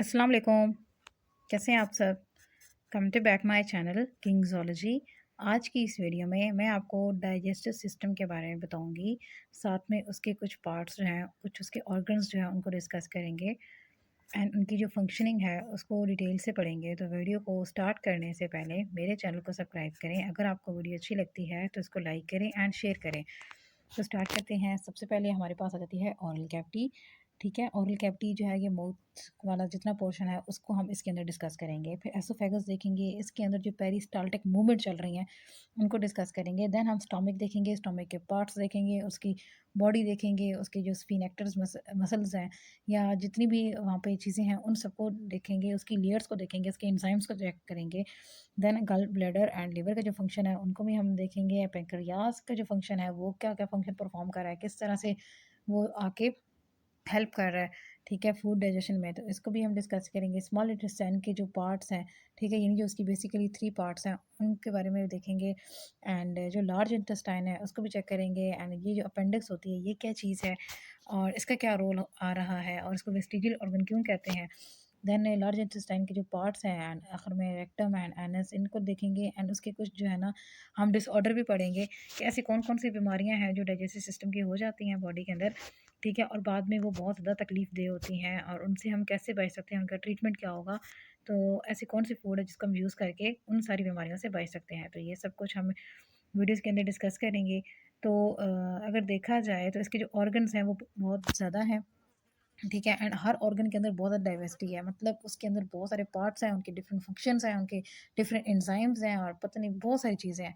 अस्सलाम वालेकुम। कैसे हैं आप सब? Come to back my channel Kingsology. आज की इस वीडियो में मैं आपको डाइजेस्टिव सिस्टम के बारे में बताऊंगी। साथ में उसके कुछ पार्ट्स जो हैं, कुछ उसके ऑर्गन्स जो हैं उनको डिस्कस करेंगे एंड उनकी जो फंक्शनिंग है उसको डिटेल से पढ़ेंगे। तो वीडियो को स्टार्ट करने से पहले मेरे चैनल को सब्सक्राइब करें। अगर आपको वीडियो अच्छी लगती है तो इसको लाइक करें एंड शेयर करें। तो स्टार्ट करते हैं। सबसे पहले हमारे पास आ जाती है ऑरल कैविटी। ठीक है, ऑरल कैविटी जो है ये माउथ वाला जितना पोर्शन है उसको हम इसके अंदर डिस्कस करेंगे। फिर एसोफेगस देखेंगे, इसके अंदर जो पेरिस्टाल्टिक मूवमेंट चल रही हैं उनको डिस्कस करेंगे। देन हम स्टोमक देखेंगे, स्टोमक के पार्ट्स देखेंगे, उसकी बॉडी देखेंगे, उसके जो स्फिनेक्टर्स मसल्स हैं या जितनी भी वहाँ पे चीज़ें हैं उन सबको देखेंगे, उसकी लेयर्स को देखेंगे, उसके एंजाइम्स को चेक करेंगे। देन गल ब्लैडर एंड लिवर का जो फंक्शन है उनको भी हम देखेंगे। पेंक्रियास का जो फंक्शन है वो क्या क्या फंक्शन परफॉर्म कर रहा है, किस तरह से वो आके हेल्प कर रहा है। ठीक है, फूड डाइजेशन में, तो इसको भी हम डिस्कस करेंगे। स्मॉल इंटेस्टाइन के जो पार्ट्स हैं, ठीक है, यानी जो उसकी बेसिकली 3 पार्ट्स हैं उनके बारे में देखेंगे। एंड जो लार्ज इंटेस्टाइन है उसको भी चेक करेंगे। एंड ये जो अपेंडिक्स होती है ये क्या चीज़ है और इसका क्या रोल आ रहा है और इसको वेस्टिजियल ऑर्गन क्यों कहते हैं। देन लार्ज इंटेस्टाइन के जो पार्ट्स हैं एंड आखिर में रेक्टम एंड एनस, इनको देखेंगे। एंड उसके कुछ जो है ना हम डिसऑर्डर भी पढ़ेंगे कि ऐसी कौन कौन सी बीमारियां हैं जो डाइजेस्टिव सिस्टम की हो जाती हैं बॉडी के अंदर। ठीक है, और बाद में वो बहुत ज़्यादा तकलीफ दे होती हैं और उनसे हम कैसे बच सकते हैं, उनका ट्रीटमेंट क्या होगा। तो ऐसी कौन सी फूड है जिसको हम यूज़ करके उन सारी बीमारियों से बच सकते हैं। तो ये सब कुछ हम वीडियोज़ के अंदर डिस्कस करेंगे। तो अगर देखा जाए तो इसके जो ऑर्गन्स हैं वो बहुत ज़्यादा हैं। ठीक है, एंड हर ऑर्गन के अंदर बहुत ज़्यादा डाइवर्सिटी है, मतलब उसके अंदर बहुत सारे पार्ट्स हैं, उनके डिफरेंट फंक्शंस हैं, उनके डिफरेंट एंजाइम्स हैं और पता नहीं बहुत सारी चीज़ें हैं।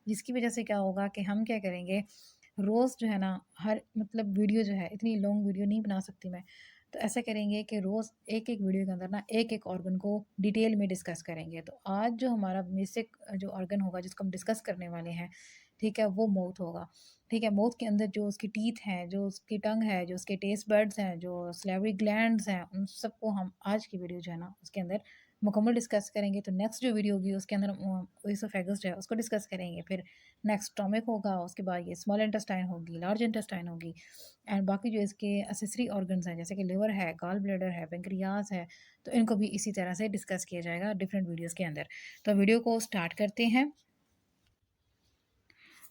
जिसकी वजह से क्या होगा कि हम क्या करेंगे, रोज़ जो है ना हर मतलब वीडियो जो है इतनी लॉन्ग वीडियो नहीं बना सकती मैं। तो ऐसा करेंगे कि रोज़ एक एक वीडियो के अंदर ना एक एक ऑर्गन को डिटेल में डिस्कस करेंगे। तो आज जो हमारा बेसिक जो ऑर्गन होगा जिसको हम डिस्कस करने वाले हैं, ठीक है, वो माउथ होगा। ठीक है, माउथ के अंदर जो उसकी टीथ हैं, जो उसकी टंग है, जो उसके टेस्ट बड्स हैं, जो सैलिवरी ग्लैंड्स हैं, उन सबको हम आज की वीडियो जो है ना उसके अंदर मुकम्मल डिस्कस करेंगे। तो नेक्स्ट जो वीडियो होगी उसके अंदर ओएसोफेगस जो है उसको डिस्कस करेंगे। फिर नेक्स्ट स्टोमक होगा, उसके बाद ये स्मॉल इंटेस्टाइन होगी, लार्ज इंटेस्टाइन होगी एंड बाकी जो इसके एसेसरी ऑर्गन्स हैं जैसे कि लिवर है, गॉल ब्लैडर है, पेंक्रियास है, तो इनको भी इसी तरह से डिस्कस किया जाएगा डिफरेंट वीडियोज़ के अंदर। तो वीडियो को स्टार्ट करते हैं।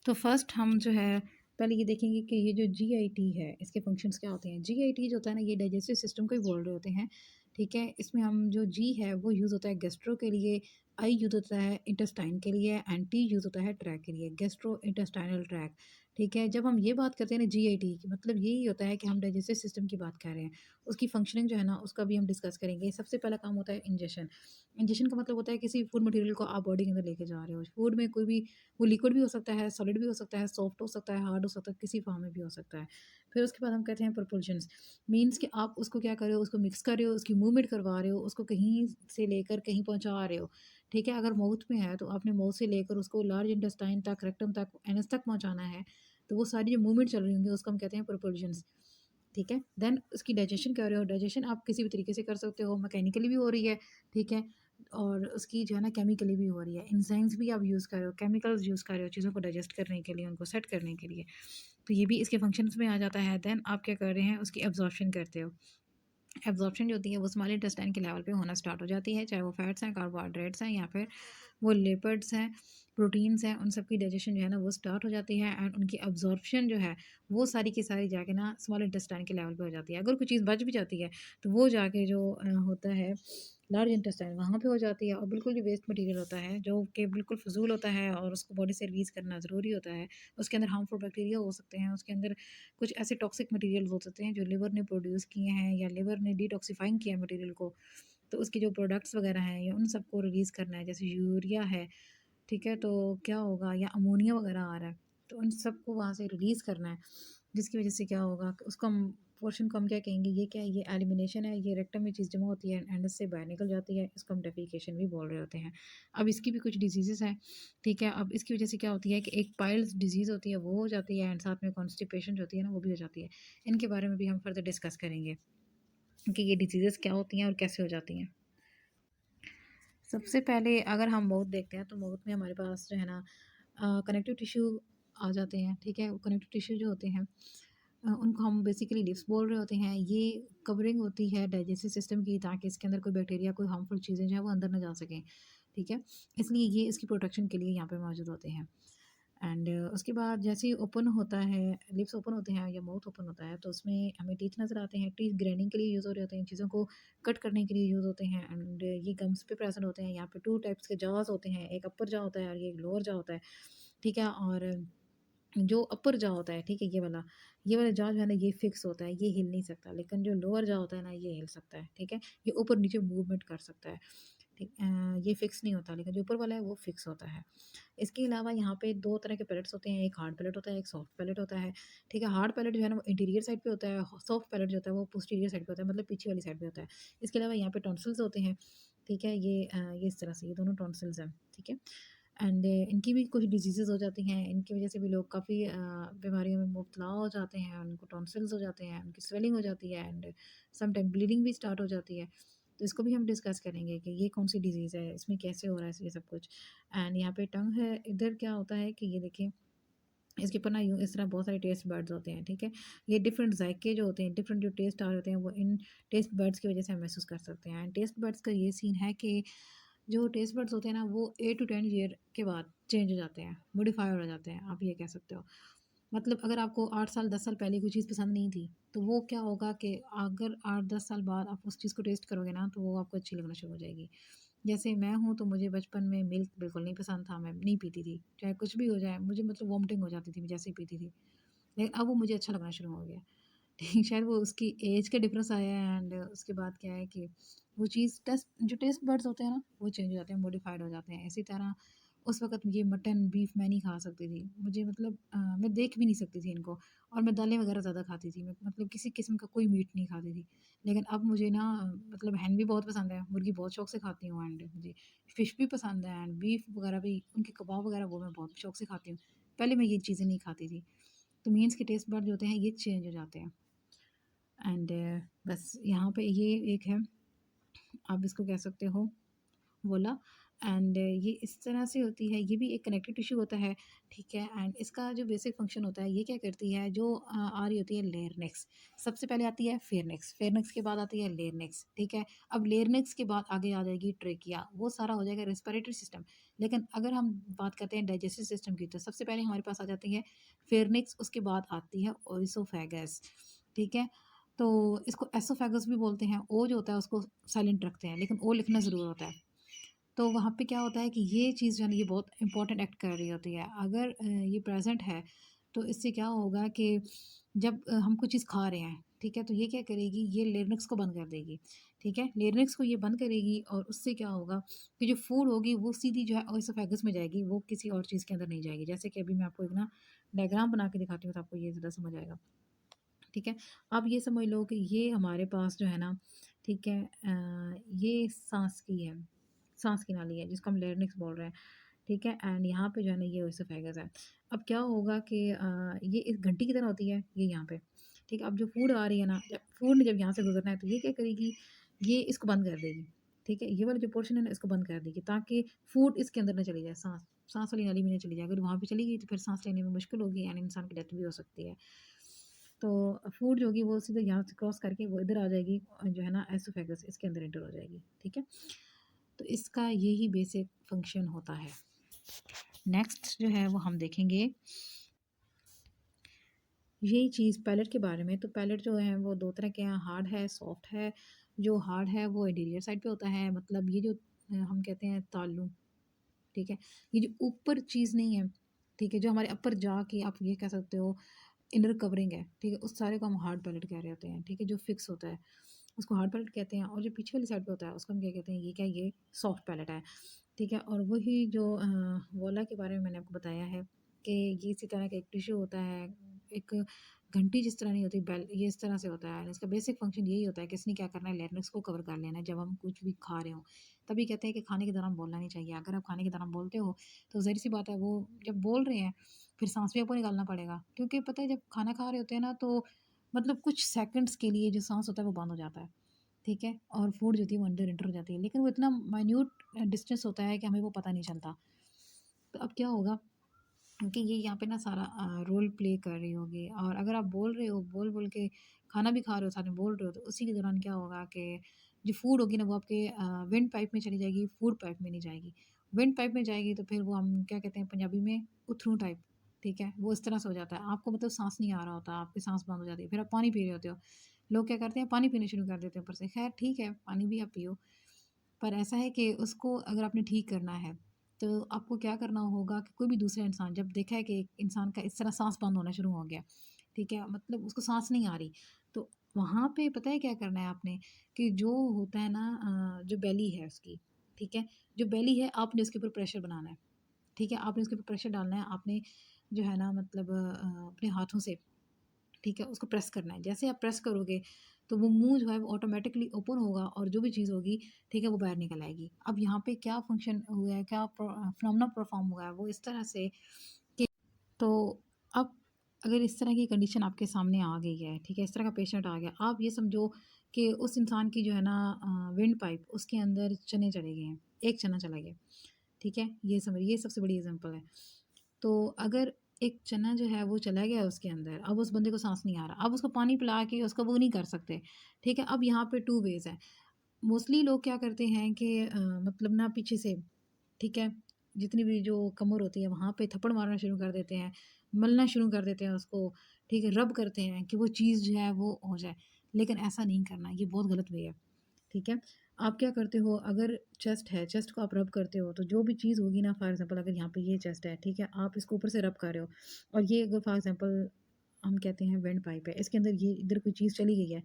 तो फर्स्ट हम जो है पहले ये देखेंगे कि ये जो जीआईटी है इसके फंक्शंस क्या होते हैं। जीआईटी जो होता है ना ये डाइजेस्टिव सिस्टम को ही बोल रहे होते हैं। ठीक है, इसमें हम जो जी है वो यूज़ होता है गैस्ट्रो के लिए, आई यूज़ होता है इंटेस्टाइन के लिए एंड टी यूज़ होता है ट्रैक के लिए, गैस्ट्रो इंटेस्टाइनल ट्रैक। ठीक है, जब हम ये बात करते हैं ना जीआईटी की, मतलब यही होता है कि हम डाइजेस्टिव सिस्टम की बात कर रहे हैं। उसकी फंक्शनिंग जो है ना उसका भी हम डिस्कस करेंगे। सबसे पहला काम होता है इंजेशन। इंजेशन का मतलब होता है किसी फूड मटेरियल को आप बॉडी के अंदर लेके जा रहे हो। फूड में कोई भी, वो लिक्विड भी हो सकता है, सॉलिड भी हो सकता है, सॉफ्ट हो सकता है, हार्ड हो सकता है, किसी फॉर्म में भी हो सकता है। फिर उसके बाद हम कहते हैं प्रपोल्शंस। मीन्स कि आप उसको क्या कर रहे हो, उसको मिक्स कर रहे हो, उसकी मूवमेंट करवा रहे हो, उसको कहीं से लेकर कहीं पहुंचा रहे हो। ठीक है, अगर माउथ में है तो आपने माउथ से लेकर उसको लार्ज इंटेस्टाइन तक, रेक्टम तक, एनस तक पहुंचाना है। तो वो सारी जो मूवमेंट चल रही होंगी उसको हम कहते हैं प्रपोल्शंस। ठीक है, देन उसकी डाइजेशन कर रहे हो। डाइजेशन आप किसी भी तरीके से कर सकते हो, मैकेनिकली भी हो रही है। ठीक है, और उसकी जो है ना केमिकली भी हो रही है। एंजाइम्स भी आप यूज़ कर रहे हो, केमिकल्स यूज़ कर रहे हो चीज़ों को डाइजेस्ट करने के लिए, उनको सेट करने के लिए। तो ये भी इसके फंक्शंस में आ जाता है। देन आप क्या कर रहे हैं, उसकी एब्जॉर्प्शन करते हो। एब्जॉर्प्शन जो होती है वो स्मॉल इंटेस्टाइन के लेवल पे होना स्टार्ट हो जाती है, चाहे वो फैट्स हैं, कार्बोहाइड्रेट्स हैं या फिर वो लिपिड्स हैं, प्रोटीन्स हैं, उन सब की डाइजेशन जो है ना वो स्टार्ट हो जाती है एंड उनकी अब्जॉर्प्शन जो है वो सारी की सारी जाके ना स्मॉल इंटेस्टाइन के लेवल पे हो जाती है। अगर कोई चीज़ बच भी जाती है तो वो जाके जो होता है लार्ज इंटेस्टाइन वहाँ पे हो जाती है। और बिल्कुल जो वेस्ट मटेरियल होता है जो कि बिल्कुल फजूल होता है और उसको बॉडी से रिलीज़ करना ज़रूरी होता है, उसके अंदर हार्मफुल बैक्टीरिया हो सकते हैं, उसके अंदर कुछ ऐसे टॉक्सिक मटेरियल हो सकते हैं जो लिवर ने प्रोड्यूस किए हैं या लिवर ने डिटॉक्सिफाइंग किया है मटेरियल को। तो उसके जो प्रोडक्ट्स वगैरह हैं या उन सबको रिलीज़ करना है, जैसे यूरिया है। ठीक है, तो क्या होगा, या अमोनिया वगैरह आ रहा है, तो उन सबको वहाँ से रिलीज़ करना है। जिसकी वजह से क्या होगा कि उसको हम पोर्शन को हम क्या कहेंगे, ये क्या है, ये एलिमिनेशन है, ये रेक्टम में चीज़ जमा होती है एंड से बाहर निकल जाती है, इसको हम डेफिकेशन भी बोल रहे होते हैं। अब इसकी भी कुछ डिजीज़ेज़ हैं। ठीक है, अब इसकी वजह से क्या होती है कि एक पाइल्स डिजीज़ होती है वो हो जाती है एंड साथ में कॉन्स्टिपेशन जो होती है ना वो भी हो जाती है। इनके बारे में भी हम फर्दर डिस्कस करेंगे कि ये डिजीज़ेज़ क्या होती हैं और कैसे हो जाती हैं। सबसे पहले अगर हम माउथ देखते हैं तो माउथ में हमारे पास जो है ना कनेक्टिव टिश्यू आ जाते हैं। ठीक है, कनेक्टिव टिश्यू जो होते हैं उनको हम बेसिकली लिप्स बोल रहे होते हैं। ये कवरिंग होती है डाइजेस्टिव सिस्टम की, ताकि इसके अंदर कोई बैक्टीरिया, कोई हार्मफुल चीज़ें जो है वो अंदर ना जा सकें, ठीक है? इसलिए ये इसकी प्रोटेक्शन के लिए यहाँ पे मौजूद होते हैं। एंड उसके बाद जैसे ही ओपन होता है, लिप्स ओपन होते हैं या माउथ ओपन होता है, तो उसमें हमें टीथ नज़र आते हैं। टीथ ग्राइंडिंग के लिए यूज़ हो रहे होते हैं, चीज़ों को कट करने के लिए यूज़ होते हैं। एंड ये गम्स पे प्रेजेंट होते हैं। यहाँ पे 2 टाइप्स के जॉज़ होते हैं, एक अपर जॉ होता है और ये एक लोअर जॉ होता है, ठीक है? और जो अपर जॉ होता है, ठीक है, ये वाला जॉ जो है ना, ये फिक्स होता है, ये हिल नहीं सकता। लेकिन जो लोअर जॉ होता है ना, ये हिल सकता है, ठीक है? ये ऊपर नीचे मूवमेंट कर सकता है, ठीक। ये फिक्स नहीं होता, लेकिन जो ऊपर वाला है वो फिक्स होता है। इसके अलावा यहाँ पे 2 तरह के पैलेट्स होते हैं, एक हार्ड पैलेट होता है, एक सॉफ्ट पैलेट होता है, ठीक है? हार्ड पैलेट जो है ना वो इंटीरियर साइड पे होता है, सॉफ्ट पैलेट जो होता है वो पोस्टीरियर साइड पे होता है, मतलब पीछे वाली साइड पे होता है। इसके अलावा यहाँ पे टॉन्सिल्स होते हैं, ठीक है? ये इस तरह से ये दोनों टॉन्सिल्स हैं, ठीक है? एंड इनकी भी कुछ डिजीज़ेज़ हो जाती हैं, इनकी वजह से भी लोग काफ़ी बीमारियों में मुब्तला हो जाते हैं, उनको टॉन्सिल्स हो जाते हैं, उनकी स्वेलिंग हो जाती है एंड सम टाइम ब्लीडिंग भी स्टार्ट हो जाती है। तो इसको भी हम डिस्कस करेंगे कि ये कौन-सी डिज़ीज़ है, इसमें कैसे हो रहा है ये सब कुछ। एंड यहाँ पे टंग है, इधर क्या होता है कि ये देखिए, इसके ऊपर ना यूँ इस तरह बहुत सारे टेस्ट बड्स होते हैं, ठीक है? ये डिफरेंट जायके जो होते हैं, डिफरेंट जो टेस्ट आ रहे होते हैं, वो इन टेस्ट बड्स की वजह से हम महसूस कर सकते हैं। एंड टेस्ट बड्स का ये सीन है कि जो टेस्ट बड्स होते हैं ना, वो 8 टू 10 ईयर के बाद चेंज हो जाते हैं, मॉडिफाई हो जाते हैं, आप ये कह सकते हो। मतलब अगर आपको 8 साल 10 साल पहले कोई चीज़ पसंद नहीं थी, तो वो क्या होगा कि अगर 8-10 साल बाद आप उस चीज़ को टेस्ट करोगे ना, तो वो आपको अच्छी लगना शुरू हो जाएगी। जैसे मैं हूँ, तो मुझे बचपन में मिल्क बिल्कुल नहीं पसंद था, मैं नहीं पीती थी। चाहे कुछ भी हो जाए, मुझे मतलब वॉमिटिंग हो जाती थी, मैं जैसे ही पीती थी। लेकिन अब वो मुझे अच्छा लगना शुरू हो गया। शायद वो उसकी एज का डिफरेंस आया है। एंड उसके बाद क्या है कि वो चीज़ टेस्ट बड्स होते हैं ना, वो चेंज हो जाते हैं, मॉडिफाइड हो जाते हैं। इसी तरह उस वक़्त ये मटन, बीफ मैं नहीं खा सकती थी। मुझे मतलब मैं देख भी नहीं सकती थी इनको। और मैं दालें वग़ैरह ज़्यादा खाती थी। मैं मतलब किसी किस्म का कोई मीट नहीं खाती थी। लेकिन अब मुझे ना मतलब हैन भी बहुत पसंद है, मुर्गी बहुत शौक से खाती हूँ एंड मुझे फ़िश भी पसंद है एंड बीफ वग़ैरह भी, उनके कबाब वग़ैरह वो मैं बहुत शौक से खाती हूँ। पहले मैं ये चीज़ें नहीं खाती थी। तो मीन्स के टेस्ट बड जो होते हैं ये चेंज हो जाते हैं। एंड बस यहाँ पे ये एक है, आप इसको कह सकते हो बोला। एंड ये इस तरह से होती है, ये भी एक कनेक्टिव टिश्यू होता है, ठीक है? एंड इसका जो बेसिक फंक्शन होता है, ये क्या करती है, जो आ रही होती है लेयरनेक्स, सबसे पहले आती है फेयरनेक्स, फेयरनेक्स के बाद आती है लेयरनेक्स, ठीक है? अब लेयरनेक्स के बाद आगे आ जाएगी ट्रेकिया, वो सारा हो जाएगा रेस्पिरेटरी सिस्टम। लेकिन अगर हम बात करते हैं डाइजेस्टिव सिस्टम की, तो सबसे पहले हमारे पास आ जाती है फेयरनेक्स, उसके बाद आती है ओइसोफेगस, ठीक है? तो इसको एसोफेगस भी बोलते हैं। ओ जो होता है उसको साइलेंट रखते हैं, लेकिन ओ लिखना ज़रूर होता है। तो वहाँ पे क्या होता है कि ये चीज़ जो है ना, ये बहुत इंपॉर्टेंट एक्ट कर रही होती है। अगर ये प्रेज़ेंट है, तो इससे क्या होगा कि जब हम कुछ चीज़ खा रहे हैं, ठीक है? तो ये क्या करेगी, ये लेरिंक्स को बंद कर देगी, ठीक है? लेरिंक्स को ये बंद करेगी और उससे क्या होगा कि जो फूड होगी वो सीधी जो है ओएसोफेगस में जाएगी, वो किसी और चीज़ के अंदर नहीं जाएगी। जैसे कि अभी मैं आपको एक ना डायग्राम बना के दिखाती हूँ, तो आपको ये ज़्यादा समझ आएगा, ठीक है? आप ये समझ लो कि ये हमारे पास जो है ना, ठीक है, ये साँस की है, साँस की नाली है जिसको हम लेरिंक्स बोल रहे हैं, ठीक है? एंड यहाँ पे जो है ना ये ओएसोफेगस है। अब क्या होगा कि ये एक घंटी की तरह होती है ये यहाँ पे, ठीक है? अब जो फूड आ रही है ना, जब फूड ने जब यहाँ से गुज़रना है, तो ये क्या करेगी, ये इसको बंद कर देगी, ठीक है? ये वाला जो पोर्शन है ना, इसको बंद कर देगी, ताकि फूड इसके अंदर ना चली जाए, साँस वाली नाली में ना चली जाए। अगर वहाँ पे चली गई तो फिर साँस लेने में मुश्किल होगी एंड इंसान की डेथ भी हो सकती है। तो फूड जो होगी वो सीधे यहाँ से क्रॉस करके वो इधर आ जाएगी, जो है ना एसोफेगस, इसके अंदर एंटर हो जाएगी, ठीक है? तो इसका यही बेसिक फंक्शन होता है। नेक्स्ट जो है वो हम देखेंगे यही चीज़ पैलेट के बारे में। तो पैलेट जो है वो 2 तरह के हैं, हार्ड है, सॉफ्ट है। जो हार्ड है वो इंटीरियर साइड पे होता है, मतलब ये जो हम कहते हैं तालू, ठीक है? ये जो ऊपर चीज़ नहीं है, ठीक है? जो हमारे अपर जा की आप ये कह सकते हो इनर कवरिंग है, ठीक है? उस सारे को हम हार्ड पैलेट कह रहे होते हैं, ठीक है? जो फिक्स होता है, उसको हार्ड पैलेट कहते हैं। और जो पीछे वाली साइड पे होता है उसको हम क्या कहते हैं, ये क्या, ये सॉफ्ट पैलेट है, ठीक है? और वही जो वोला के बारे में मैंने आपको बताया है कि ये इसी तरह का एक टिश्यू होता है, एक घंटी जिस तरह नहीं होती बेल, ये इस तरह से होता है। इसका बेसिक फंक्शन यही होता है कि इसने क्या करना है, लेरिंक्स को कवर कर लेना है जब हम कुछ भी खा रहे हो। तभी कहते हैं कि खाने के दौरान बोलना नहीं चाहिए। अगर आप खाने के दौरान बोलते हो तो ज़ाहिर-सी बात है, वो जब बोल रहे हैं फिर साँस भी आपको निकालना पड़ेगा, क्योंकि पता है जब खाना खा रहे होते हैं ना, तो मतलब कुछ सेकंड्स के लिए जो साँस होता है वो बंद हो जाता है, ठीक है? और फूड जो होती है वो अंदर एंटर हो जाती है, लेकिन वो इतना माइन्यूट डिस्टेंस होता है कि हमें वो पता नहीं चलता। तो अब क्या होगा, क्योंकि ये यहाँ पे ना सारा रोल प्ले कर रही होगी। और अगर आप बोल रहे हो, बोल-बोल के खाना भी खा रहे हो, साथ में बोल रहे हो, तो उसी के दौरान क्या होगा कि जो फूड होगी ना वो आपके विंड पाइप में चली जाएगी, फूड पाइप में नहीं जाएगी। विंड पाइप में जाएगी तो फिर वो हम क्या कहते हैं पंजाबी में उथरू टाइप, ठीक है? वो इस तरह से हो जाता है। आपको मतलब साँस नहीं आ रहा होता, आपकी साँस बंद हो जाती है, फिर आप पानी पी रहे होते हो। लोग क्या करते हैं पानी पीना शुरू कर देते हैं ऊपर से। ख़ैर ठीक है, पानी भी आप पियो। पर ऐसा है कि उसको अगर आपने ठीक करना है, तो आपको क्या करना होगा कि कोई भी दूसरा इंसान जब देखा है कि एक इंसान का इस तरह साँस बंद होना शुरू हो गया, ठीक है? मतलब उसको साँस नहीं आ रही, तो वहाँ पे पता है क्या करना है आपने कि जो होता है ना जो बेली है उसकी, ठीक है? जो बेली है आपने उसके ऊपर प्रेशर बनाना है, ठीक है? आपने उसके ऊपर प्रेशर डालना है, आपने जो है ना मतलब अपने हाथों से ठीक है, उसको प्रेस करना है। जैसे आप प्रेस करोगे, तो वो मुँह जो है वो ऑटोमैटिकली ओपन होगा और जो भी चीज़ होगी, ठीक है, वो बाहर निकल आएगी। अब यहाँ पे क्या फ़ंक्शन हुआ है, क्या फिनोमेना परफ़ॉर्म हुआ है, वो इस तरह से कि तो अब अगर इस तरह की कंडीशन आपके सामने आ गई है, ठीक है, इस तरह का पेशेंट आ गया, आप ये समझो कि उस इंसान की जो है ना विंड पाइप, उसके अंदर चने चले गए हैं, 1 चना चला गया, ठीक है? ये सबसे बड़ी एग्ज़ाम्पल है। तो अगर एक चना जो है वो चला गया उसके अंदर, अब उस बंदे को साँस नहीं आ रहा, अब उसको पानी पिला के उसका वो नहीं कर सकते, ठीक है? अब यहाँ पे 2 वेज़ है। मोस्टली लोग क्या करते हैं कि मतलब ना पीछे से, ठीक है? जितनी भी जो कमर होती है वहाँ पे थप्पड़ मारना शुरू कर देते हैं, मलना शुरू कर देते हैं उसको, ठीक है? रब करते हैं कि वो चीज़ जो है वो हो जाए, लेकिन ऐसा नहीं करना, ये बहुत गलत वे है। ठीक है? आप क्या करते हो अगर चेस्ट है, चेस्ट को आप रब करते हो तो जो भी चीज़ होगी ना फॉर एग्ज़ाम्पल अगर यहाँ पे ये चेस्ट है, ठीक है? आप इसको ऊपर से रब कर रहे हो और ये अगर फॉर एग्ज़ाम्पल हम कहते हैं विंड पाइप है, इसके अंदर ये इधर कोई चीज़ चली गई है,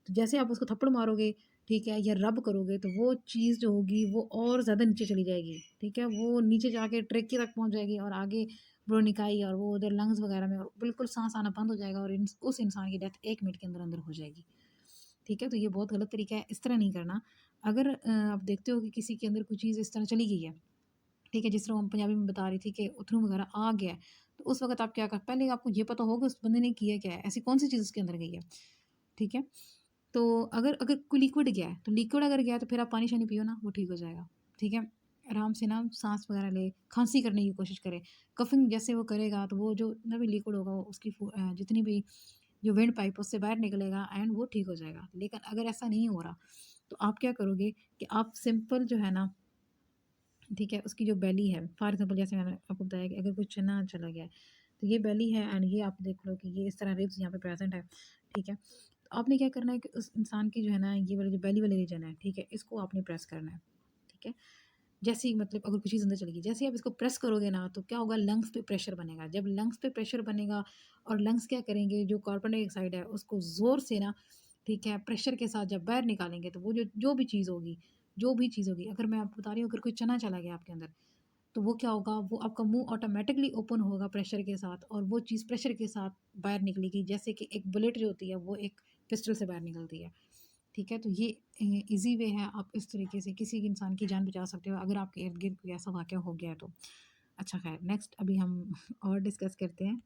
तो जैसे आप उसको थप्पड़ मारोगे, ठीक है? या रब करोगे तो वो चीज़ जो होगी वो और ज़्यादा नीचे चली जाएगी, ठीक है? वो नीचे जाके ट्रेकी तक पहुँच जाएगी और आगे ब्रोनिकाई और वो उधर लंग्स वगैरह में और बिल्कुल साँस आना बंद हो जाएगा और उस इंसान की डेथ 1 मिनट के अंदर-अंदर हो जाएगी। ठीक है? तो ये बहुत गलत तरीका है, इस तरह नहीं करना। अगर आप देखते हो कि किसी के अंदर कोई चीज़ इस तरह चली गई है, ठीक है? जिस तरह हम पंजाबी में बता रही थी कि उथरू वगैरह आ गया है, तो उस वक़्त आप क्या कर पहले आपको ये पता होगा उस बंदे ने किया क्या है, ऐसी कौन-सी चीज़ उसके अंदर गई है, ठीक है? तो अगर अगर कोई लिक्विड गया है, तो लिक्विड अगर गया है तो फिर आप पानी-शानी पियो ना, वो ठीक हो जाएगा, ठीक है? आराम से ना साँस वगैरह ले, खाँसी करने की कोशिश करे। कफ़िंग जैसे वो करेगा तो वो जो ना भी लिक्विड होगा वो उसकी जितनी भी जो विंड पाइप उससे बाहर निकलेगा एंड वो ठीक हो जाएगा। लेकिन अगर ऐसा नहीं हो रहा, तो आप क्या करोगे कि आप सिंपल जो है ना, ठीक है, उसकी जो बेली है, फॉर एग्ज़ाम्पल जैसे मैंने आपको बताया कि अगर कोई चना चला गया है, तो ये बेली है एंड ये आप देख लो कि ये इस तरह रिब्स यहाँ पे प्रेज़ेंट है, ठीक है। तो आपने क्या करना है कि उस इंसान की जो है ना, ये वाली जो बेली वाली रीजन है, ठीक है, इसको आपने प्रेस करना है, ठीक है। जैसे ही मतलब अगर कुछ चीज़ अंदर चली गई, जैसे ही आप इसको प्रेस करोगे ना, तो क्या होगा लंग्स पे प्रेशर बनेगा। जब लंग्स पे प्रेशर बनेगा और लंग्स क्या करेंगे, जो कार्बन डाइऑक्साइड है, उसको ज़ोर से ना, ठीक है, प्रेशर के साथ जब बाहर निकालेंगे, तो वो जो जो भी चीज़ होगी अगर मैं आपको बता रही हूँ, अगर कोई चना चला गया आपके अंदर, तो वो क्या होगा, वो आपका मुँह ऑटोमैटिकली ओपन होगा प्रेशर के साथ और वो चीज़ प्रेशर के साथ बाहर निकलेगी। जैसे कि एक बुलेट जो होती है, वो एक पिस्टल से बाहर निकलती है। ठीक है? तो ये ईज़ी वे है, आप इस तरीके से किसी इंसान की जान बचा सकते हो, अगर आपके इर्द-गिर्द कोई ऐसा वाक़या हो गया तो। अच्छा ख़ैर नेक्स्ट अभी हम और डिस्कस करते हैं।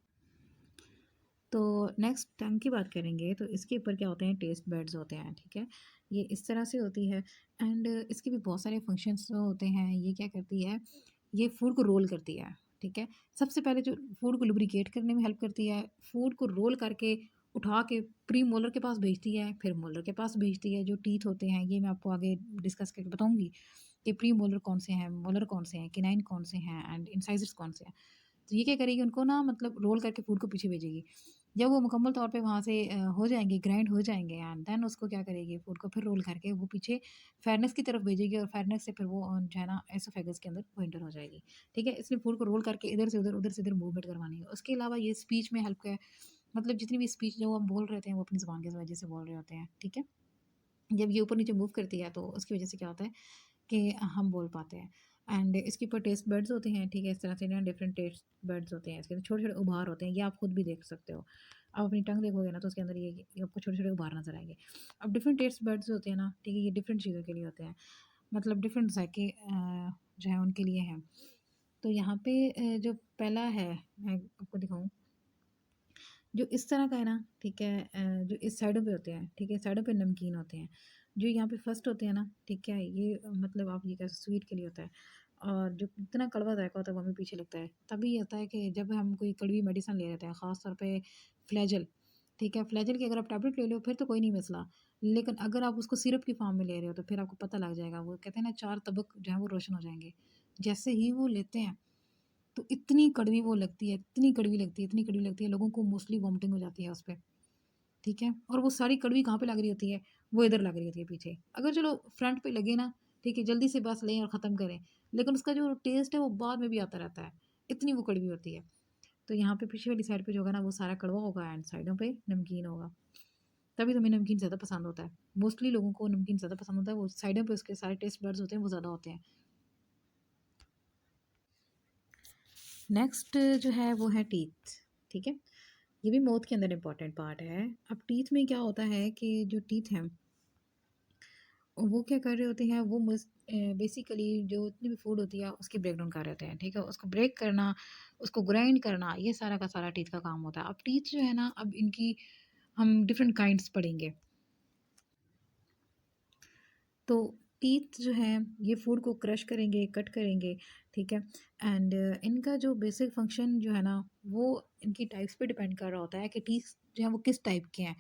तो नेक्स्ट टंग की बात करेंगे तो इसके ऊपर क्या होते हैं टेस्ट बड्स होते हैं, ठीक है? ये इस तरह से होती है एंड इसके भी बहुत सारे फंक्शंस होते हैं। ये क्या करती है, ये फूड को रोल करती है, ठीक है? सबसे पहले जो फूड को लुब्रिकेट करने में हेल्प करती है, फूड को रोल करके उठा के प्री मोलर के पास भेजती है, फिर मोलर के पास भेजती है। जो टीथ होते हैं ये मैं आपको आगे डिस्कस करके बताऊँगी कि प्री मोलर कौन से हैं, मोलर कौन से हैं, कैनाइन कौन से हैं एंड इंसाइज़र्स कौन से हैं। तो ये क्या करेगी उनको ना मतलब रोल करके फूड को पीछे भेजेगी। जब वो मुकम्मल तौर पे वहाँ से हो जाएँगे, ग्राइंड हो जाएँगे एंड देन उसको क्या करेगी फूड को फिर रोल करके वो पीछे फेरनेस की तरफ भेजेगी और फेरनेस से फिर वो जो है ना एसोफेगस के अंदर वो एंटर हो जाएगी। ठीक है? इसलिए फूड को रोल करके इधर से उधर, उधर से इधर मूवमेंट करवानी है। उसके अलावा ये स्पीच में हेल्प है, मतलब जितनी भी स्पीच जो हम बोल रहे थे वो अपनी ज़ुबान की वजह से बोल रहे होते हैं। ठीक है? जब ये ऊपर-नीचे मूव करती है तो उसकी वजह से क्या होता है कि हम बोल पाते हैं एंड इसके ऊपर टेस्ट बड्स होते हैं, ठीक है? इस तरह से ना डिफरेंट टेस्ट बड्स होते हैं, इसके अंदर छोटे-छोटे उभार होते हैं, ये आप खुद भी देख सकते हो। आप अपनी टंग देखोगे ना तो उसके अंदर ये आपको छोटे-छोटे उभार नज़र आएँगे। अब डिफरेंट टेस्ट बड्स होते हैं ना, ठीक है? ये डिफरेंट चीज़ों के लिए होते हैं, मतलब डिफरेंट ज़ायके जो है उनके लिए हैं। तो यहाँ पे जो पहला है मैं आपको दिखाऊँ, जो इस तरह का है ना, ठीक है? जो इस साइडों पे होते हैं, ठीक है? साइडों पे नमकीन होते हैं। जो यहाँ पे फर्स्ट होते हैं ना, ठीक है? ये मतलब आप ये कह स्वीट के लिए होता है और जो इतना कड़वा जायका होता है वो हमें पीछे लगता है। तभी ये होता है कि जब हम कोई कड़वी मेडिसिन ले लेते हैं, ख़ास तौर पे फ्लैजल, ठीक है? फ्लैजल की अगर आप टैबलेट ले लो फिर तो कोई नहीं मसला, लेकिन अगर आप उसको सिरप की फ़ॉर्म में ले रहे हो तो फिर आपको पता लग जाएगा। वो कहते हैं ना 4 तबक जो है वो रोशन हो जाएँगे। जैसे ही वो लेते हैं तो इतनी कड़वी वो लगती है, इतनी कड़वी लगती है, इतनी कड़वी लगती है, लोगों को मोस्टली वॉमिटिंग हो जाती है उस पे, ठीक है? और वो सारी कड़वी कहाँ पे लग रही होती है? वो इधर लग रही होती है पीछे। अगर चलो फ्रंट पे लगे ना, ठीक है, जल्दी से बस लें और ख़त्म करें, लेकिन उसका जो टेस्ट है वो बाद में भी आता रहता है, इतनी वो कड़वी होती है। तो यहाँ पे पीछे वाली साइड पे जो होगा ना वो सारा कड़वा होगा एंड साइडों पे नमकीन होगा। तभी तो हमें नमकीन ज़्यादा पसंद होता है। मोस्टली लोगों को नमकीन ज़्यादा पसंद होता है, वो साइडों पे उसके सारे टेस्ट बड्स होते हैं वो ज़्यादा होते हैं। नेक्स्ट जो है वो है टीथ, ठीक है? ये भी माउथ के अंदर इम्पॉर्टेंट पार्ट है। अब टीथ में क्या होता है कि जो टीथ हैं वो क्या कर रहे होते हैं, वो बेसिकली जो जितनी भी फूड होती है उसकी ब्रेक डाउन कर रहे होते हैं, ठीक है? उसको ब्रेक करना, उसको ग्राइंड करना, ये सारा का सारा टीथ का काम होता है। अब टीथ जो है ना, अब इनकी हम डिफरेंट काइंड्स पढ़ेंगे। तो टीथ जो है ये फूड को क्रश करेंगे, कट करेंगे, ठीक है? एंड इनका जो बेसिक फंक्शन जो है ना, वो इनकी टाइप्स पे डिपेंड कर रहा होता है कि टीथ जो है वो किस टाइप के हैं,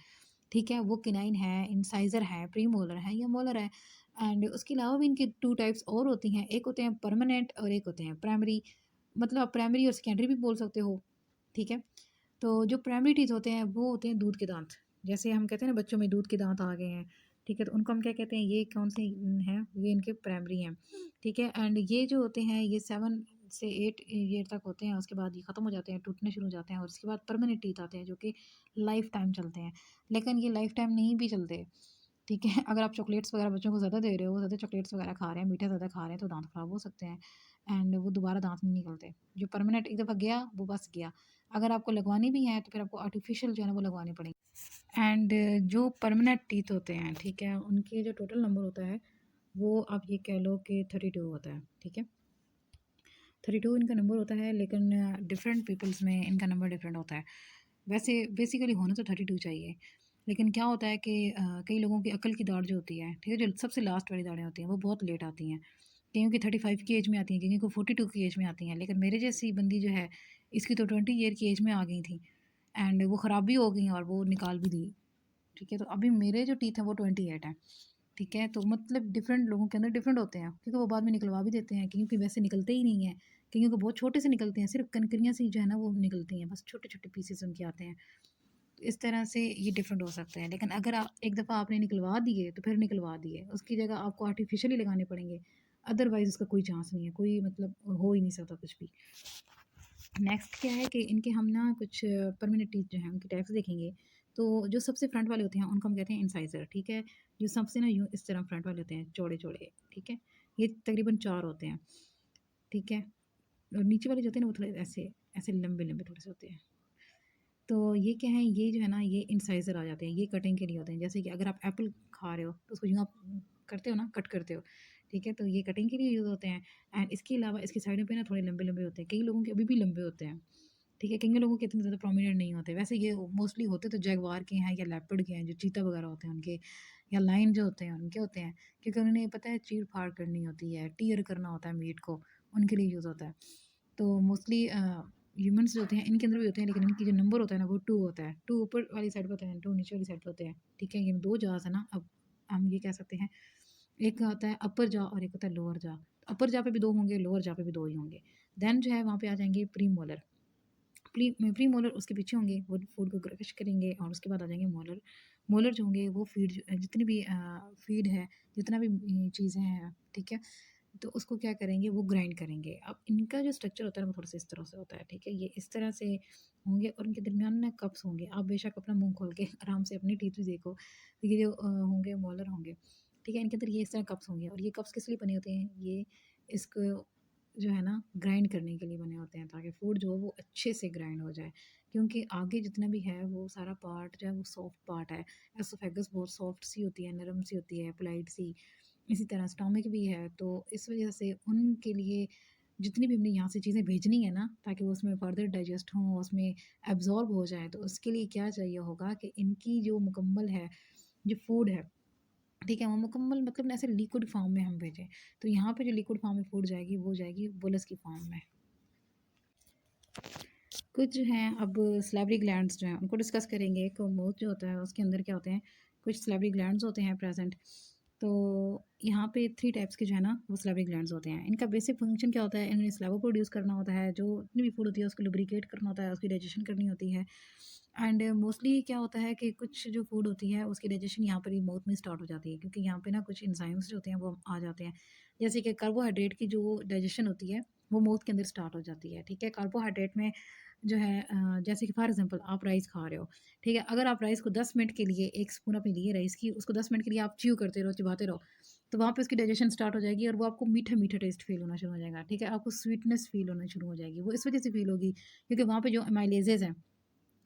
ठीक है? वो किनाइन है, इंसाइज़र है, प्रीमोलर है या मोलर है। एंड उसके अलावा भी इनकी 2 टाइप्स और होती हैं, एक होते हैं परमानेंट और एक होते हैं प्राइमरी। मतलब आप प्राइमरी और सेकेंडरी भी बोल सकते हो, ठीक है? तो जो प्राइमरी टीथ होते हैं वो होते हैं दूध के दाँत। जैसे हम कहते हैं ना बच्चों में दूध के दाँत आ गए हैं, ठीक है? तो उनको हम क्या कहते हैं, ये कौन से हैं? ये इनके प्राइमरी हैं, ठीक है? एंड ये जो होते हैं ये 7 से 8 ईयर तक होते हैं, उसके बाद ये ख़त्म हो जाते हैं, टूटने शुरू हो जाते हैं और उसके बाद परमानेंट टीथ आते हैं जो कि लाइफ़ टाइम चलते हैं। लेकिन ये लाइफ़ टाइम नहीं भी चलते, ठीक है? अगर आप चॉकलेट्स वगैरह बच्चों को ज़्यादा दे रहे हो, ज़्यादा चॉकलेट्स वगैरह खा रहे हैं, मीठा ज़्यादा खा रहे हैं तो दाँत ख़राब हो सकते हैं एंड वो दोबारा दाँत नहीं निकलते। जो परमानेंट एक दफ़ा गया वो बस गया। अगर आपको लगवानी भी है तो फिर आपको आर्टिफ़िशियल जो है ना वो लगवाने पड़ेंगे। एंड जो परमानेंट टीथ होते हैं, ठीक है? उनके जो टोटल नंबर होता है वो आप ये कह लो कि 32 होता है, ठीक है? 32 इनका नंबर होता है, लेकिन डिफरेंट पीपल्स में इनका नंबर डिफरेंट होता है। वैसे बेसिकली होना तो 32 चाहिए, लेकिन क्या होता है कि कई लोगों की अकल की दाढ़ जो होती है, ठीक है? जो सबसे लास्ट वाली दाढ़ें होती हैं वो बहुत लेट आती हैं। कईयों की 35 की एज में आती हैं, कईयों को 42 की एज में आती हैं, लेकिन मेरे जैसी बंदी जो है इसकी तो 20 ईयर की एज में आ गई थी एंड वो ख़राब भी हो गई और वो निकाल भी दी, ठीक है? तो अभी मेरे जो टीथ हैं वो 28 हैं, ठीक है? तो मतलब डिफरेंट लोगों के अंदर डिफरेंट होते हैं, क्योंकि वो बाद में निकलवा भी देते हैं, कईयों के वैसे निकलते ही नहीं हैं, कईयों को बहुत छोटे से निकलते हैं, सिर्फ़ कनकनियाँ सी जो है ना वो निकलती हैं, बस छोटे-छोटे पीसेस उनके आते हैं। तो इस तरह से ये डिफरेंट हो सकते हैं, लेकिन अगर आप एक दफ़ा आपने निकलवा दिए तो फिर निकलवा दिए, उसकी जगह आपको आर्टिफ़िशियली लगाने पड़ेंगे, अदरवाइज़ उसका कोई चांस नहीं है, कोई मतलब हो ही नहीं सकता कुछ भी। नेक्स्ट क्या है कि इनके हम ना कुछ परमानेंट टीथ जो हैं उनकी टाइप्स देखेंगे। तो जो सबसे फ्रंट वाले होते हैं उनको हम कहते हैं इंसाइज़र, ठीक है? जो सबसे ना यूँ इस तरह फ्रंट वाले होते हैं चौड़े-चौड़े, ठीक है? ये तकरीबन 4 होते हैं, ठीक है? और नीचे वाले जो होते हैं ना वो थोड़े ऐसे ऐसे लंबे-लंबे थोड़े से होते हैं। तो ये क्या है, ये जो है ना ये इंसाइज़र आ जाते हैं, ये कटिंग के लिए होते हैं। जैसे कि अगर आप एप्पल खा रहे हो तो उसको यूँ आप करते हो ना, कट करते हो, ठीक है? तो ये कटिंग के लिए यूज़ होते हैं एंड इसके अलावा इसकी साइडों पे ना थोड़े लंबे-लंबे होते हैं। कई लोगों के अभी भी लंबे होते हैं, ठीक है? कई लोगों के इतने ज़्यादा प्रोमिनेंट नहीं होते। वैसे ये मोस्टली होते तो जैगुआर के हैं या लेपर्ड के हैं, जो चीता वगैरह होते हैं उनके, या लायन जो होते हैं उनके होते हैं, क्योंकि उन्हें पता है चीर-फाड़ करनी होती है, टीयर करना होता है मीट को, उनके लिए यूज़ होता है। तो मोस्टली ह्यूमन्स जो होते हैं इनके अंदर भी होते हैं, लेकिन इनकी जो नंबर होता है ना वो 2 होता है। 2 ऊपर वाली साइड पे होते हैं, 2 नीचे वाली साइड पे होते हैं, ठीक है? ये 2 जॉज़ है ना, अब हम ये कह सकते हैं, एक होता है अपर जॉ और एक होता है लोअर जॉ। अपर जॉ पे भी 2 होंगे, लोअर जॉ पे भी 2 ही होंगे। देन जो है वहाँ पे आ जाएँगे प्रीमोलर। प्रीमोलर उसके पीछे होंगे, वो फूड को क्रश करेंगे और उसके बाद आ जाएँगे मोलर। मोलर जो होंगे वो जितनी भी फ़ीड है, जितना भी चीज़ें हैं, ठीक है? तो उसको क्या करेंगे, वो ग्राइंड करेंगे। अब इनका जो स्ट्रक्चर होता है वो थोड़ा-सा इस तरह से होता है, ठीक है? ये इस तरह से होंगे और इनके दरमियान ना कप्स होंगे। आप बेशक अपना मुँह खोल के आराम से अपनी टीथ भी देखो, तो ये जो होंगे मोलर होंगे, ठीक है? इनके अंदर ये इस तरह कप्स होंगे और ये कप्स किस लिए बने होते हैं? ये इसको जो है ना ग्राइंड करने के लिए बने होते हैं, ताकि फूड जो हो वो अच्छे से ग्राइंड हो जाए। क्योंकि आगे जितना भी है वो सारा पार्ट जो है वो सॉफ्ट पार्ट है। एसोफेगस बहुत सॉफ्ट सी होती है, नरम सी होती है, पोलाइट सी। इसी तरह स्टोमक भी है, तो इस वजह से उनके लिए जितनी भी हमने यहाँ से चीज़ें भेजनी है ना, ताकि वो उसमें फर्दर डाइजेस्ट हों, उसमें एब्ज़ॉर्ब हो जाएँ, तो उसके लिए क्या चाहिए होगा कि इनकी जो मुकम्मल है, जो फूड है ठीक है? वो मुकम्मल मतलब ऐसे लिक्विड फॉर्म में हम भेजें। तो यहाँ पे जो लिक्विड फॉर्म में फूड जाएगी वो जाएगी बोलस की फॉर्म में। कुछ जो हैं अब सैलिवरी ग्लैंड्स जो हैं उनको डिस्कस करेंगे। एक माउथ जो होता है उसके अंदर क्या होते हैं, कुछ सैलिवरी ग्लैंड्स होते हैं प्रेजेंट। तो यहाँ पे 3 टाइप्स के जो है ना वो सैलिवरी ग्लैंड्स होते हैं। इनका बेसिक फंक्शन क्या होता है, इन्हें सैलिवा प्रोड्यूस करना होता है, जो जितनी भी फूड होती है उसको लुब्रिकेट करना होता है, उसकी डाइजेशन करनी होती है। एंड मोस्टली क्या होता है कि कुछ जो फूड होती है उसकी डाइजेशन यहाँ पर ही माउथ में स्टार्ट हो जाती है, क्योंकि यहाँ पे ना कुछ एंजाइम्स जो होते हैं वो आ जाते हैं। जैसे कि कार्बोहाइड्रेट की जो डाइजेशन होती है वो माउथ के अंदर स्टार्ट हो जाती है। ठीक है? कार्बोहाइड्रेट में जो है जैसे कि फॉर एग्जांपल आप राइस खा रहे हो, ठीक है? अगर आप राइस को 10 मिनट के लिए एक स्पून अपनी लिए राइस की, उसको 10 मिनट के लिए आप च्यू करते रहो, चबाते रहो, तो वहाँ पे उसकी डाइजेशन स्टार्ट हो जाएगी और वो आपको मीठा-मीठा टेस्ट फ़ील होना शुरू हो जाएगा, ठीक है? आपको स्वीटनेस फ़ील होना शुरू हो जाएगी। वो इस वज़ह से फ़ील होगी क्योंकि वहाँ पे जो अमाइलेजेज़ हैं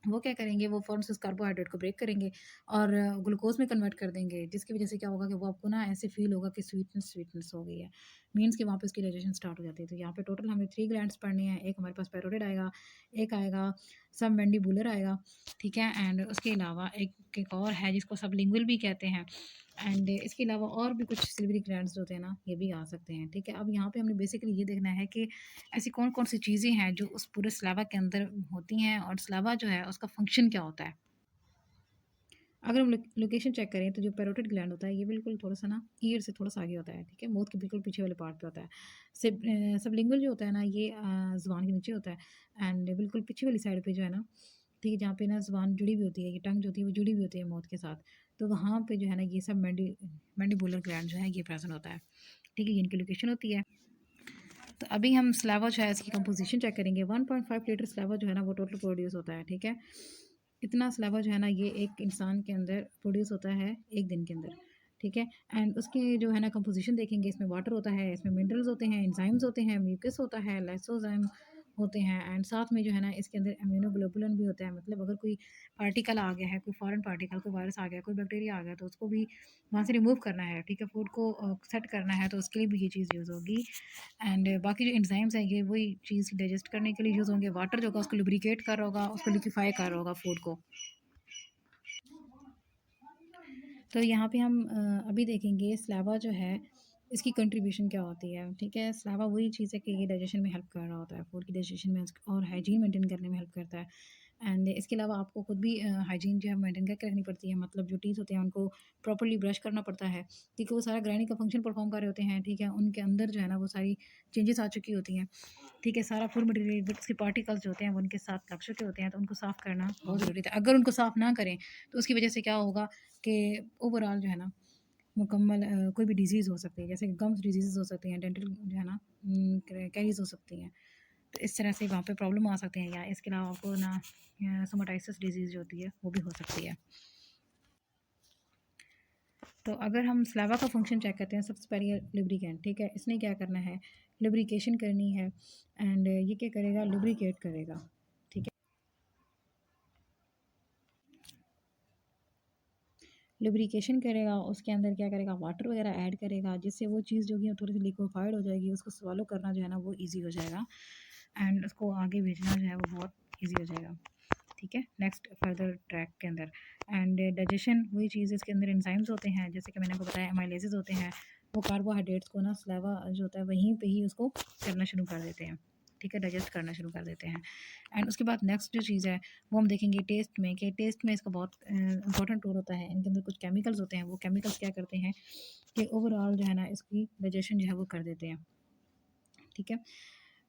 वो क्या करेंगे, वो फ़ौरन से उस कार्बोहाइड्रेट को ब्रेक करेंगे और ग्लूकोज़ में कन्वर्ट कर देंगे, जिसकी वज़ह से क्या होगा कि वो आपको ना ऐसे फ़ील होगा कि स्वीटनेस स्वीटनेस हो गई है। मीन्स कि वहाँ पे उसकी डाइजेशन स्टार्ट हो जाती है। तो यहाँ पे टोटल हमें 3 ग्लैंड्स पढ़ने हैं। एक हमारे पास पैरोटिड आएगा, एक आएगा सबमैंडिबुलर आएगा, ठीक है? एंड उसके अलावा एक और है जिसको सबलिंगुअल भी कहते हैं। एंड इसके अलावा और भी कुछ सिल्वरी ग्लैंड्स होते हैं ना, ये भी आ सकते हैं, ठीक है? अब यहाँ पे हमने बेसिकली ये देखना है कि ऐसी कौन-कौन सी चीज़ें हैं जो उस पूरे स्लावा के अंदर होती हैं और स्लावा जो है उसका फ़ंक्शन क्या होता है। अगर हम लोकेशन चेक करें तो जो पैरोटिड ग्लैंड होता है ये बिल्कुल थोड़ा-सा ना ईयर से थोड़ा-सा आगे होता है, ठीक है? माउथ के बिल्कुल पीछे वाले पार्ट पे होता है। सबलिंगुअल जो होता है ना ये ज़ुबान के नीचे होता है एंड बिल्कुल पीछे वाली साइड पे जो है ना, ठीक है? जहाँ पे ना ज़ुबान जुड़ी हुई होती है, ये टंग जो होती है वो जुड़ी हुई होती है माउथ के साथ। तो वहाँ पे जो है ना ये सब मैंडिबुलर ग्लैंड जो है ये प्रेज़ेंट होता है, ठीक है? ये इनकी लोकेशन होती है। तो अभी हम स्लावा जो है इसकी कंपोज़िशन चेक करेंगे। 1.5 लीटर स्लावा जो है ना वो टोटल प्रोड्यूस होता है, ठीक है? इतना स्लावा जो है ना ये एक इंसान के अंदर प्रोड्यूस होता है 1 दिन के अंदर, ठीक है? एंड उसकी जो है ना कंपोज़िशन देखेंगे, इसमें वाटर होता है, इसमें मिनरल्स होते हैं, एंजाइम्स होते हैं, म्यूकस होता है, लाइसोज़ाइम होते हैं एंड साथ में जो है ना इसके अंदर इम्यूनोग्लोबुलिन भी होता है। मतलब अगर कोई पार्टिकल आ गया है, कोई फ़ॉरेन पार्टिकल, कोई वायरस आ गया, कोई बैक्टीरिया आ गया तो उसको भी वहाँ से रिमूव करना है, ठीक है? फूड को सेट करना है तो उसके लिए भी ये चीज़ यूज़ होगी। एंड बाकी जो एंजाइम्स हैं ये वही चीज़ डाइजेस्ट करने के लिए यूज़ होंगे। वाटर जो होगा उसको लुब्रिकेट कर रहा होगा, उसको लिक्विफाई कर रहा होगा फूड को। तो यहाँ पे हम अभी देखेंगे स्लावा जो है इसकी कंट्रीब्यूशन क्या होती है, ठीक है? स्लावा वही चीज़ है कि ये डाइजेशन में हेल्प कर रहा होता है, फूड की डाइजेशन में और हाइजीन मेंटेन करने में हेल्प करता है। एंड इसके अलावा आपको खुद भी हाइजीन जो है मेंटेन करके रखनी पड़ती है। मतलब जो टीथ होते हैं उनको प्रॉपर्ली ब्रश करना पड़ता है, क्योंकि वो सारा ग्राइंडिंग का फंक्शन परफॉर्म कर रहे होते हैं, ठीक है? उनके अंदर जो है ना वो सारी चेंजेस आ चुकी होती हैं, ठीक है? सारा फूड मटेरियल बट उसके पार्टिकल्स जो होते हैं वो उनके साथ लग चुके होते हैं, तो उनको साफ़ करना बहुत ज़रूरी था। अगर उनको साफ़ ना करें तो उसकी वजह से क्या होगा कि ओवरऑल जो है ना मुकम्मल कोई भी डिज़ीज़ हो सकती है, जैसे गम्स डिजीज़ हो सकती हैं, डेंटल जो है ना कैरीज़ हो सकती हैं। तो इस तरह से वहाँ पे प्रॉब्लम आ सकते हैं, या इसके अलावा आपको ना सोमाटाइसिस डिजीज़ जो होती है वो भी हो सकती है। तो अगर हम स्लावा का फंक्शन चेक करते हैं, सबसे पहले लुब्रिकेंट, ठीक है? इसने क्या करना है, लुब्रिकेशन करनी है एंड ये क्या करेगा, लुब्रिकेट करेगा, ठीक है? लुब्रिकेशन करेगा, उसके अंदर क्या करेगा, वाटर वगैरह ऐड करेगा, जिससे वो चीज़ जो है थोड़ी सी लिक्विफाइड हो जाएगी, उसको स्वॉलो करना जो है ना वो ईजी हो जाएगा एंड उसको आगे भेजना जो है वो बहुत ईजी हो जाएगा, ठीक है? नेक्स्ट फर्दर ट्रैक के अंदर एंड डाइजेशन वही चीज़ है, इसके अंदर एंजाइम्स होते हैं, जैसे कि मैंने आपको बताया अमाइलेजेस होते हैं, वो कार्बोहाइड्रेट्स को ना स्लावा जो होता है वहीं पे ही उसको करना शुरू कर देते हैं, ठीक है? डाइजेस्ट करना शुरू कर देते हैं। एंड उसके बाद नेक्स्ट जो चीज़ है वो हम देखेंगे टेस्ट में, कि टेस्ट में इसका बहुत इंपॉर्टेंट रोल होता है। इनके अंदर कुछ केमिकल्स होते हैं, वो केमिकल्स क्या करते हैं कि ओवरऑल जो है ना इसकी डाइजेशन जो है वो कर देते हैं, ठीक है?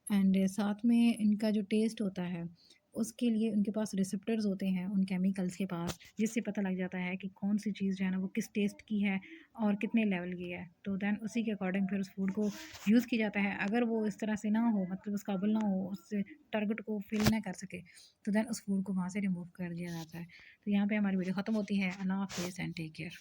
एंड साथ में इनका जो टेस्ट होता है उसके लिए उनके पास रिसेप्टर्स होते हैं उन केमिकल्स के पास, जिससे पता लग जाता है कि कौन सी चीज़ जो है ना वो किस टेस्ट की है और कितने लेवल की है। तो देन उसी के अकॉर्डिंग फिर उस फूड को यूज़ किया जाता है। अगर वो इस तरह से ना हो, मतलब उस काबिल ना हो, उस टारगेट को फिल ना कर सके, तो देन उस फूड को वहाँ से रिमूव कर दिया जाता है। तो यहाँ पे हमारी वीडियो ख़त्म होती है। अल्लाह हाफ़िज़ एंड टेक केयर।